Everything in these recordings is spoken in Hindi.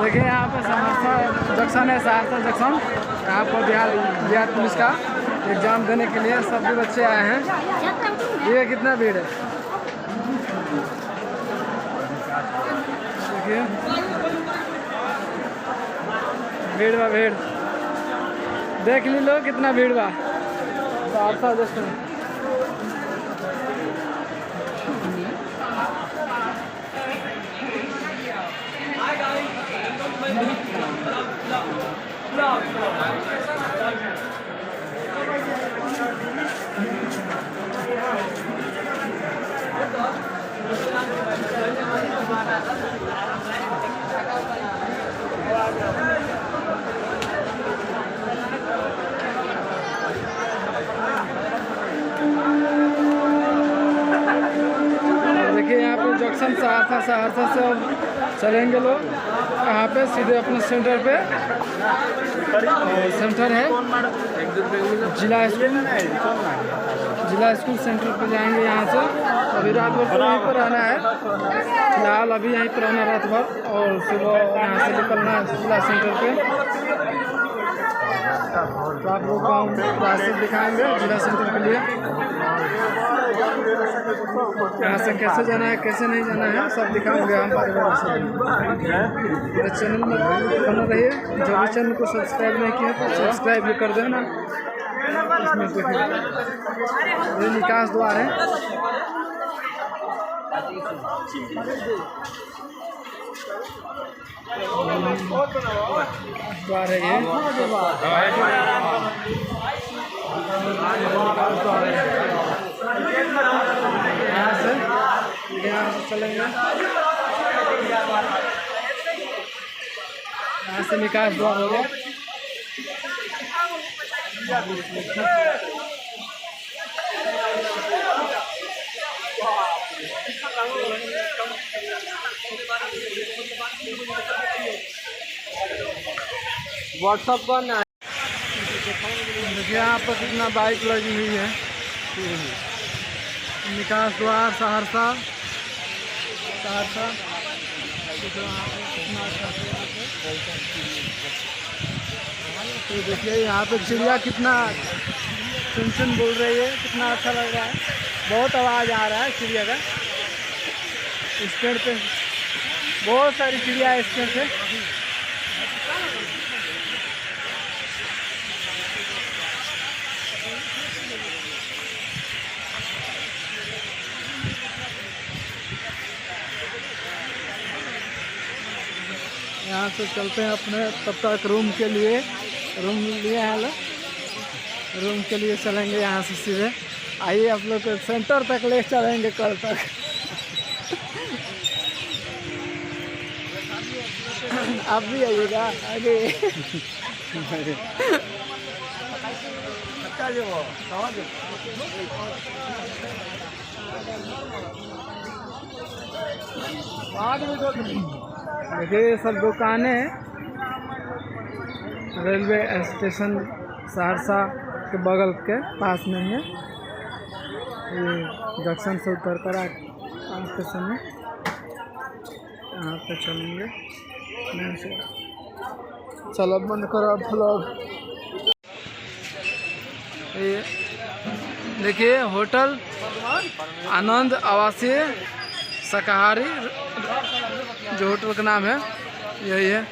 देखिए यहाँ पे सहरसा जंक्शन है, सहरसा जंक्शन। यहाँ पर बिहार पुलिस का एग्ज़ाम देने के लिए सभी बच्चे आए हैं। ये कितना भीड़ है देखिए, भीड़ देख ली लो कितना भीड़ बा सहरसा जंक्शन। देखिए यहाँ पे जंक्शन सहरसा से चलेंगे लोग यहाँ पे सीधे अपने सेंटर पे। सेंटर है जिला स्कूल सेंटर पे जाएंगे यहाँ से। अभी रात भर तो यहीं पर रहना है, फिलहाल अभी यहीं पर रहना रात भर, और सुबह यहाँ से निकलना है जिला सेंटर पे। तो आप लोग को हम रास्ते दिखाएंगे जिला सेंटर के लिए, यहाँ से कैसे जाना है कैसे नहीं जाना है सब दिखाएंगे हम परिवार से। मेरे चैनल में बना रहिए, जो भी चैनल को सब्सक्राइब नहीं किया तो सब्सक्राइब भी कर देना। इसमें देखिए ये निकास द्वार है, द्वार है ये। यहाँ से चलेंगे, यहाँ से निकास द्वार हो गया। व्हाट्सअप पर ना देखिए यहाँ पर कितना बाइक लगी हुई है। निकास द्वार सहरसा तो देखिए यहाँ पे चिड़िया कितना चुन बोल रही है, कितना अच्छा लग रहा है। बहुत आवाज़ आ रहा है चिड़िया का। इस पेड़ पे बहुत सारी चिड़िया है इस पेड़ से। यहाँ से चलते हैं अपने तब तक रूम के लिए, रूम लिए हैं लोग, रूम के लिए चलेंगे यहाँ से सीधे। आइए आप लोग को सेंटर तक ले चलेंगे कल तक। आप भी आइएगा आगे। देखिए सब दुकानें रेलवे स्टेशन सहरसा के बगल के पास में है। ये जंक्शन से उतर कर स्टेशन में यहाँ पे चलेंगे। चलो बंद करो ब्लॉग। ये देखिए होटल आनंद आवासीय शाकाहारी, जो होटल का नाम है यही है।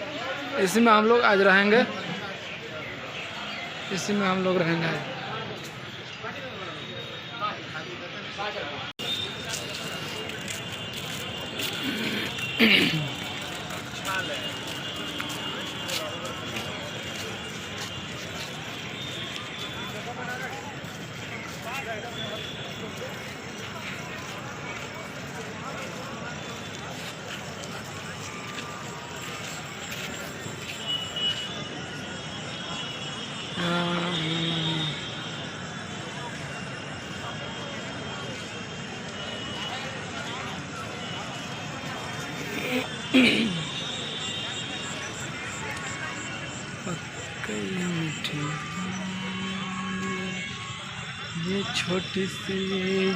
इसी में हम लोग आज रहेंगे, इसी में हम लोग रहेंगे आज। ये छोटी सी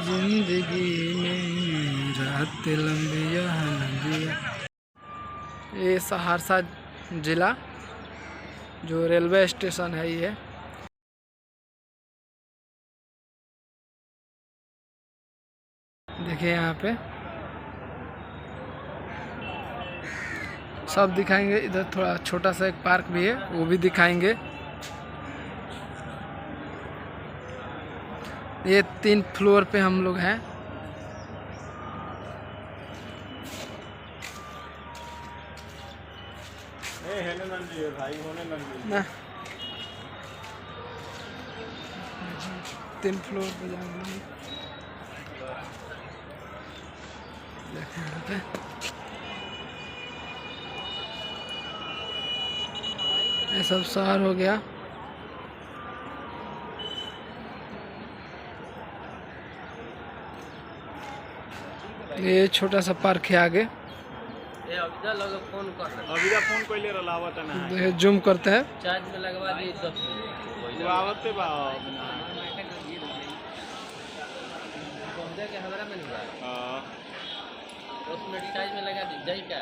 जिंदगी में रात लंबिया लंबिया। ये सहरसा जिला, जो रेलवे स्टेशन है ये। देखिए यहाँ पे सब दिखाएंगे। इधर थोड़ा छोटा सा एक पार्क भी है, वो भी दिखाएंगे। ये 3 फ्लोर पे हम लोग हैं। ना 3 फ्लोर पे जाएंगे। देखें यहाँ पे ये सब शहर हो गया। ये छोटा सा पार्क है आगे। फोन कोई ले रलावत ना जूम करते हैं। चार्ज में लगवा दी 10 मिनट आवते बा बंदे के हमरा में नहीं हां 10 मिनट चार्ज में लगा दी जाई क्या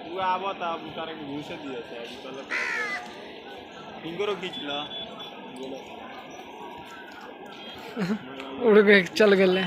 वो आवत अब उतारे के घुसे दिए से निकल फिंगरो खींच ला उड़ गए, चल गए।